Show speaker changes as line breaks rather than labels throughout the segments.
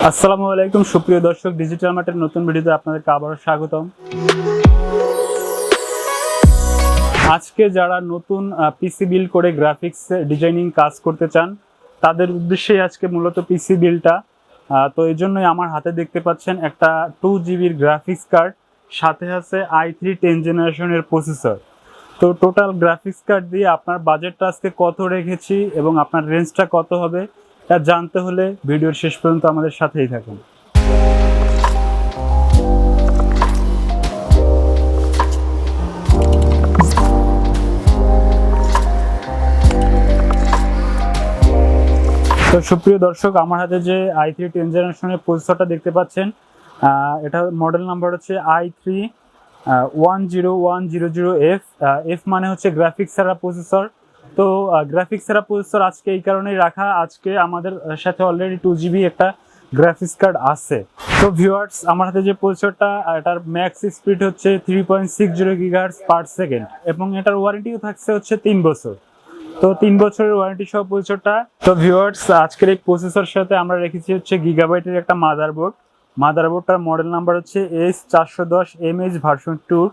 আসসালামু আলাইকুম সুপ্রিয় দর্শক, ডিজিটাল মার্টের নতুন ভিডিওতে আপনাদেরকে আবারও স্বাগতম। আজকে যারা নতুন পিসি বিল্ড করে গ্রাফিক্স ডিজাইনিং কাজ করতে চান তাদের উদ্দেশ্যে আজকে মূলত পিসি বিল্ডটা। তো এই জন্যই আমার হাতে দেখতে পাচ্ছেন একটা 2 GB গ্রাফিক্স কার্ড, সাথে আছে i3 10 জেনারেশনের প্রসেসর। তো টোটাল গ্রাফিক্স কার্ড দিয়ে আপনার বাজেটটা আজকে কত রেখেছি এবং আপনার রেঞ্জটা কত হবে তা জানতে হলে ভিডিওর শেষ পর্যন্ত আমাদের সাথেই থাকুন। তো সুপ্রিয় দর্শক, আমার হাতে যে i3 10 জেনারেশনের প্রসেসরটা দেখতে পাচ্ছেন, এটা মডেল নাম্বার হচ্ছে i3 10100F। এফ মানে হচ্ছে গ্রাফিক্স সেরা প্রসেসর। তো গ্রাফিক্স সেরা প্রসেসর আজকে এই কারণেই রাখা, আজকে আমাদের সাথে অলরেডি 2 GB একটা গ্রাফিক্স কার্ড আছে। তো ভিউয়ার্স, আমার হাতে যে প্রসেসরটা, এটার ম্যাক্স স্পিড হচ্ছে 3.60 GHz পার সেকেন্ড এবং এটার ওয়ারেন্টিও থাকছে হচ্ছে 3 বছর। তো 3 বছরের ওয়ারেন্টি সহ প্রসেসরটা। তো ভিউয়ার্স, আজকের এই প্রসেসর সাথে আমরা রেখেছি হচ্ছে গিগাবাইটের একটা মাদারবোর্ডটার মডেল নাম্বার হচ্ছে S410MH ভার্সন 2।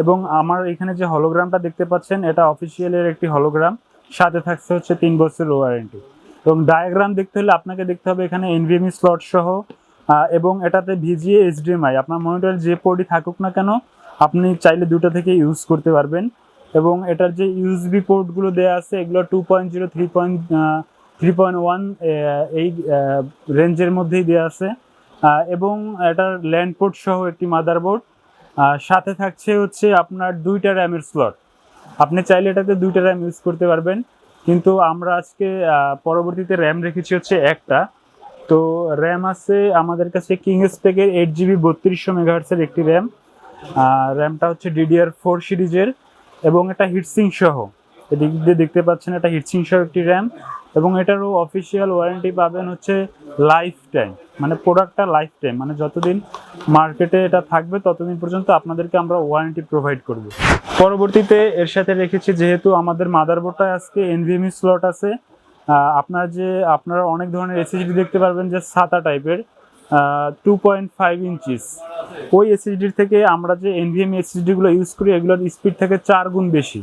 এবং আমার এখানে যে হলোগ্রামটা দেখতে পাচ্ছেন, এটা অফিসিয়ালের একটি হলোগ্রাম, সাথে থাকছে হচ্ছে 3 বছরের ওয়ারেন্টি। এবং ডায়াগ্রাম দেখতে হলে আপনাকে দেখতে হবে এখানে NVMe স্লট সহ, এবং এটাতে VGA HDMI, আপনার মনিটরের যে পোর্টই থাকুক না কেন আপনি চাইলে দুটো থেকে ইউজ করতে পারবেন। এবং এটার যে ইউএসবি পোর্টগুলো দেওয়া আছে এগুলো 2.0 3.1 এই রেঞ্জের মধ্যেই দেওয়া আছে। এবং এটার ল্যান্ড পোর্ট সহ একটি মাদারবোর্ড, সাথে থাকছে হচ্ছে আপনার 2টা র্যামের স্লট। আপনি চাইলে এটাতে 2টা র্যাম ইউজ করতে পারবেন, কিন্তু আমরা আজকে পরবর্তীতে র্যাম রেখেছি হচ্ছে একটা। তো র্যাম আছে আমাদের কাছে কিং স্পেকের 8GB 3200 মেগাহার্টসের একটি র্যাম। র্যামটা হচ্ছে DDR4 সিরিজের এবং এটা হিটসিং সহ। এদিক দিয়ে দেখতে পাচ্ছেন এটা হিটসিং সহ একটি র্যাম, এবং এটারও অফিসিয়াল ওয়ারেন্টি পাবেন হচ্ছে লাইফ টাইম, মানে প্রোডাক্টটা লাইফ টাইম, মানে যতদিন মার্কেটে এটা থাকবে ততদিন পর্যন্ত আপনাদেরকে আমরা ওয়ারেন্টি প্রোভাইড করব। পরবর্তীতে এর সাথে রেখেছি, যেহেতু আমাদের মাদারবোর্ডটা আজকে NVMe স্লট আছে, আপনারা অনেক ধরনের এসএসডি দেখতে পারবেন যে সাতা টাইপের 2.5 ইঞ্চিস। ওই এসএসডির থেকে আমরা যে NVMe এসএসডিগুলো ইউজ করি এগুলোর স্পিড থেকে 4 গুণ বেশি।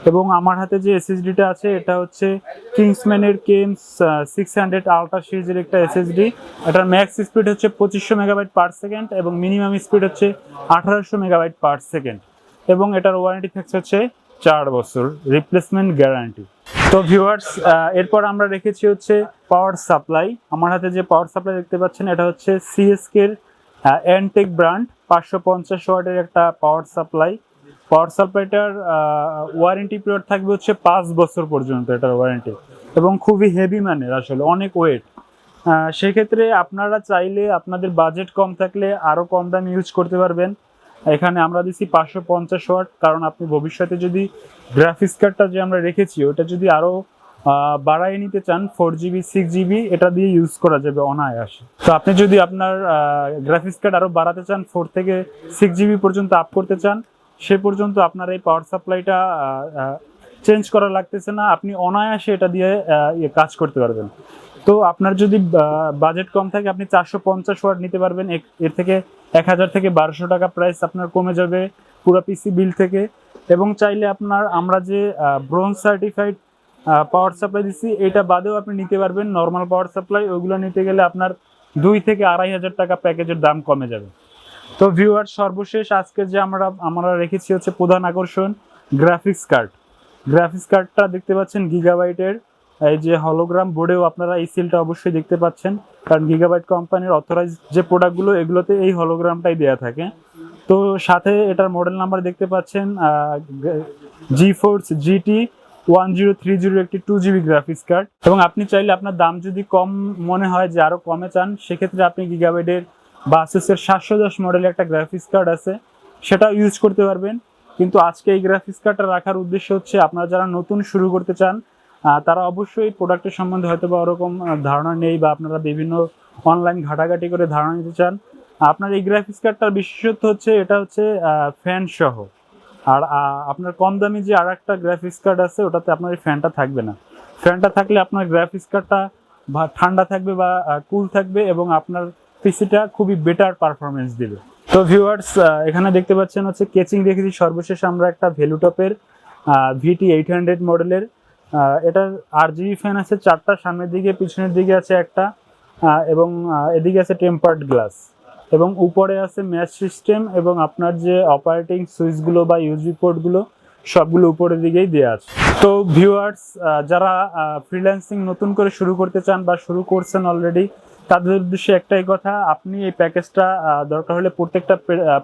এবং আমার হাতে যে এসএসডিটা আছে এটা হচ্ছে কিংসম্যানের KM600 আলট্রা সিরিজের একটা এসএসডি। এটার ম্যাক্স স্পিড হচ্ছে 2500 মেগাবাইট পার সেকেন্ড এবং মিনিমাম স্পিড হচ্ছে 1800 মেগাবাইট পার সেকেন্ড। এবং এটার ওয়ারেন্টি থাকছে হচ্ছে 4 বছর, রিপ্লেসমেন্ট গ্যারান্টি। তো ভিউয়ার্স, এরপর আমরা রেখেছি হচ্ছে পাওয়ার সাপ্লাই। আমার হাতে যে পাওয়ার সাপ্লাই দেখতে পাচ্ছেন এটা হচ্ছে সিএসকের এনটেক ব্র্যান্ড 550 ওয়াটের একটা পাওয়ার সাপ্লাই। পাওয়ার সাপ্লাইটার ওয়ারেন্টি পিরিয়ড থাকবে হচ্ছে 5 বছর পর্যন্ত এটার ওয়ারেন্টি, এবং খুবই হেভি মানের, আসলে অনেক ওয়েট। সেক্ষেত্রে আপনারা চাইলে আপনাদের বাজেট কম থাকলে আরও কম দাম ইউজ করতে পারবেন। এখানে আমরা দিচ্ছি 550 ওয়াট, কারণ আপনি ভবিষ্যতে যদি গ্রাফিক্স কার্ডটা যে আমরা রেখেছি ওটা যদি আরও বাড়াই নিতে চান 4GB 6GB, এটা দিয়ে ইউজ করা যাবে অনায়াসে। তো আপনি যদি আপনার গ্রাফিক্স কার্ড আরও বাড়াতে চান, 4 থেকে 6GB পর্যন্ত আপ করতে চান, সে পর্যন্ত আপনার এই পাওয়ার সাপ্লাইটা চেঞ্জ করা লাগতেছে না, আপনি অনায়াসে এটা দিয়ে কাজ করতে পারবেন। তো আপনার যদি বাজেট কম থাকে আপনি 450 ওয়াট নিতে পারবেন, এর থেকে 1000 থেকে 1200 টাকা প্রাইস আপনার কমে যাবে পুরো পিসি বিল থেকে। এবং চাইলে আমরা যে ব্রোঞ্জ সার্টিফাইড পাওয়ার সাপ্লাই দিচ্ছি এটা বাদেও আপনি নিতে পারবেন নর্মাল পাওয়ার সাপ্লাই। ওইগুলো নিতে গেলে আপনার 2 থেকে 2500 টাকা প্যাকেজের দাম কমে যাবে। তো ভিউয়ার, সর্বশেষ আজকে যে আমরা রেখেছি হচ্ছে প্রধান আকর্ষণ গ্রাফিক্স কার্ডটা দেখতে পাচ্ছেন গিগাবাইটের। এই যে হলোগ্রাম বোর্ডেও আপনারা এই সিলটা অবশ্যই দেখতে পাচ্ছেন, কারণ গিগাবাইট কোম্পানির অথরাইজ যে প্রোডাক্টগুলো এগুলোতে এই হলোগ্রামটাই দেওয়া থাকে। তো সাথে এটার মডেল নাম্বার দেখতে পাচ্ছেন GeForce GT 1030 একটি 2GB গ্রাফিক্স কার্ড। এবং আপনি চাইলে আপনার দাম যদি কম মনে হয় যে আরও কমে চান, সেক্ষেত্রে আপনি গিগাবাইটের বা আসুসের 710 মডেলের একটা গ্রাফিক্স কার্ড আছে, সেটাও ইউজ করতে পারবেন। কিন্তু আজকে এই গ্রাফিক্স কার্ডটা রাখার উদ্দেশ্য হচ্ছে আপনারা যারা নতুন শুরু করতে চান তারা অবশ্যই প্রোডাক্টের সম্বন্ধে হয়তো বা ওরকম ধারণা নেই, বা আপনারা বিভিন্ন অনলাইন ঘাটাঘাটি করে ধারণা নিতে চান। আপনার এই গ্রাফিক্স কার্ডটার বিশেষত্ব হচ্ছে এটা হচ্ছে ফ্যান সহ। আর আপনার কম দামি যে আর একটা গ্রাফিক্স কার্ড আছে ওটাতে আপনার এই ফ্যানটা থাকবে না। ফ্যানটা থাকলে আপনার গ্রাফিক্স কার্ডটা ঠান্ডা থাকবে বা কুল থাকবে এবং আপনার পিসিটা খুবই বেটার পারফরমেন্স দিবে। তো ভিউয়ার্স, এখানে দেখতে পাচ্ছেন হচ্ছে কেচিং রেখেছি। সর্বশেষ আমরা একটা ভ্যালুটপের VT800 মডেলের, এটার RGB ফ্যান আছে 4টা, সামনের দিকে পিছনের দিকে আছে একটা, এবং এদিকে আছে টেম্পার্ড গ্লাস, এবং উপরে আছে ম্যাচ সিস্টেম, এবং আপনার যে অপারেটিং সুইচগুলো বা ইউএসবি পোর্টগুলো সবগুলো উপরের দিকেই দেওয়া আছে। তো ভিউয়ার্স, যারা ফ্রিল্যান্সিং নতুন করে শুরু করতে চান বা শুরু করছেন অলরেডি, তাদের উদ্দেশ্যে একটাই কথা, আপনি এই প্যাকেজটা দরকার হলে প্রত্যেকটা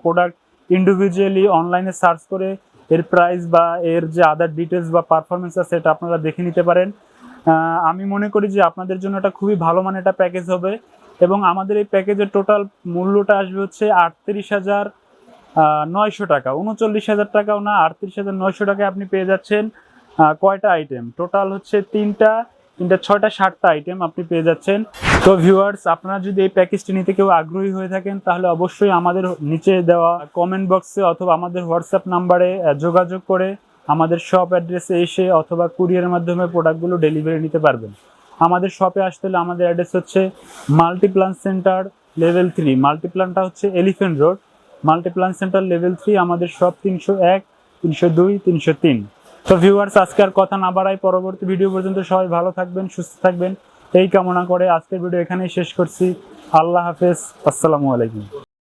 প্রোডাক্ট ইন্ডিভিজুয়ালি অনলাইনে সার্চ করে এর প্রাইস বা এর যে আদার ডিটেলস বা পারফরমেন্স আছে এটা আপনারা দেখে নিতে পারেন। আমি মনে করি যে আপনাদের জন্য এটা খুবই ভালো মানের একটা প্যাকেজ হবে, এবং আমাদের এই প্যাকেজের টোটাল মূল্যটা আসবে হচ্ছে 38,900 টাকা। 39,000 টাকাও না, 38,900 টাকায় আপনি পেয়ে যাচ্ছেন কয়টা আইটেম, টোটাল হচ্ছে তিনটা 6টা 7টা আইটেম আপনি পেয়ে যাচ্ছেন। তো ভিউয়ার্স, আপনারা যদি এই প্যাকেজটি নিতে কেউ আগ্রহী হয়ে থাকেন, তাহলে অবশ্যই আমাদের নিচে দেওয়া কমেন্ট বক্সে অথবা আমাদের হোয়াটসঅ্যাপ নাম্বারে যোগাযোগ করে আমাদের শপ অ্যাড্রেসে এসে অথবা কুরিয়ারের মাধ্যমে প্রোডাক্টগুলো ডেলিভারি নিতে পারবেন। আমাদের শপে আসতে হলে আমাদের অ্যাড্রেস হচ্ছে মাল্টিপ্লান সেন্টার লেভেল 3। মাল্টিপ্লানটা হচ্ছে elephant road, Multiplan centre level 3, আমাদের শপ 301, 302, 303। তো ভিউয়ার্স, আজকে আর কথা না বাড়াই, পরবর্তী ভিডিও পর্যন্ত সবাই ভালো থাকবেন, সুস্থ থাকবেন এই কামনা করে আজকের ভিডিও এখানেই শেষ করছি। আল্লাহ হাফেজ, আসসালামু আলাইকুম।